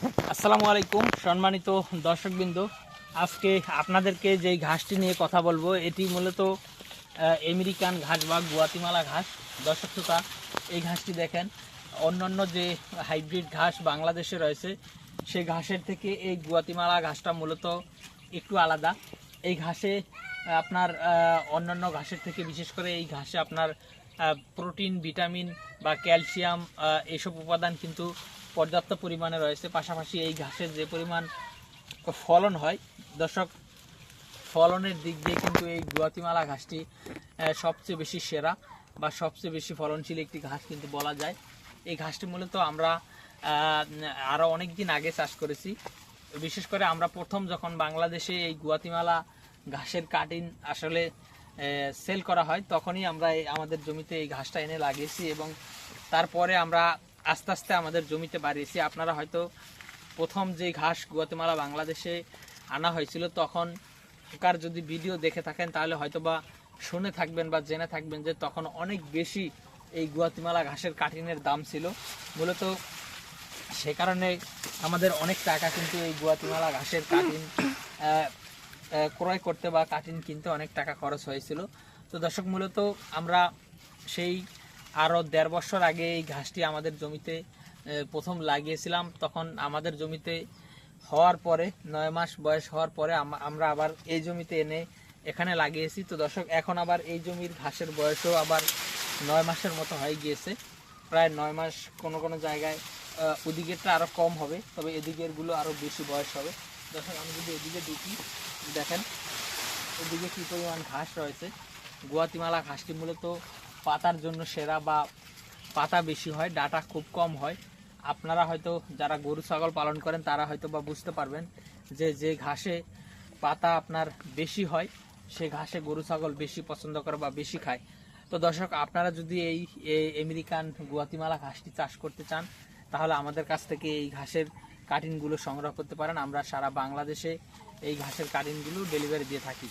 আসসালামু আলাইকুম সম্মানিত দর্শকবৃন্দ। আজকে আপনাদেরকে যে ঘাসটি নিয়ে কথা বলবো এটি মূলত আমেরিকান ঘাস বা গুয়াতিমালা ঘাস। দর্শক শ্রোতা, এই ঘাসটি দেখেন, অন্যান্য যে হাইব্রিড ঘাস বাংলাদেশে রয়েছে সেই ঘাসের থেকে এই গুয়াতিমালা ঘাসটা মূলত একটু আলাদা। এই ঘাসে আপনার অন্যান্য ঘাসের থেকে বিশেষ করে এই ঘাসে আপনার প্রোটিন, ভিটামিন বা ক্যালসিয়াম এইসব উপাদান কিন্তু পর্যাপ্ত পরিমাণে রয়েছে। পাশাপাশি এই ঘাসের যে পরিমাণ ফলন হয়, দর্শক, ফলনের দিক দিয়ে কিন্তু এই গুয়াতিমালা ঘাসটি সবচেয়ে বেশি সেরা বা সবচেয়ে বেশি ফলনশীল একটি ঘাস কিন্তু বলা যায়। এই ঘাসটি মূলত আমরা আরও অনেক দিন আগে চাষ করেছি। বিশেষ করে আমরা প্রথম যখন বাংলাদেশে এই গুয়াতিমালা ঘাসের কাটিং আসলে সেল করা হয়, তখনই আমরা আমাদের জমিতে এই ঘাসটা এনে লাগিয়েছি এবং তারপরে আমরা আস্তে আস্তে আমাদের জমিতে বাড়িয়েছি। আপনারা হয়তো প্রথম যে ঘাস গুয়াতেমালা বাংলাদেশে আনা হয়েছিল তখনকার যদি ভিডিও দেখে থাকেন তাহলে হয়তো বা শুনে থাকবেন বা জেনে থাকবেন যে তখন অনেক বেশি এই গুয়াতিমালা ঘাসের কাটিনের দাম ছিল। মূলত সে কারণে আমাদের অনেক টাকা কিন্তু এই গুয়াতিমালা ঘাসের কাটিন ক্রয় করতে বা কাটিন কিনতে অনেক টাকা খরচ হয়েছিল। তো দর্শক, মূলত আমরা সেই আরও ১.৫ বছর আগে এই ঘাসটি আমাদের জমিতে প্রথম লাগিয়েছিলাম। তখন আমাদের জমিতে হওয়ার পরে ৯ মাস বয়স হওয়ার পরে আমরা আবার এই জমিতে এনে এখানে লাগিয়েছি। তো দর্শক, এখন আবার এই জমির ঘাসের বয়সও আবার ৯ মাসের মতো হয়ে গিয়েছে, প্রায় ৯ মাস। কোনো কোনো জায়গায় ওদিকেরটা আরও কম হবে, তবে এদিকেরগুলো আরও বেশি বয়স হবে। দর্শক, আমি যদি এদিকে দেখি, দেখেন এদিকে কী পরিমাণ ঘাস রয়েছে। গুয়াতিমালা ঘাসটি মূলত পাতার জন্য সেরা, বা পাতা বেশি হয়, ডাটা খুব কম হয়। আপনারা হয়তো যারা গরু ছাগল পালন করেন তারা হয়তো বা বুঝতে পারবেন যে যে ঘাসে পাতা আপনার বেশি হয় সে ঘাসে গরু ছাগল বেশি পছন্দ করে বা বেশি খায়। তো দর্শক, আপনারা যদি এই আমেরিকান গুয়াতিমালা ঘাসটি চাষ করতে চান তাহলে আমাদের কাছ থেকে এই ঘাসের কাটিংগুলো সংগ্রহ করতে পারেন। আমরা সারা বাংলাদেশে এই ঘাসের কাটিংগুলো ডেলিভারি দিয়ে থাকি।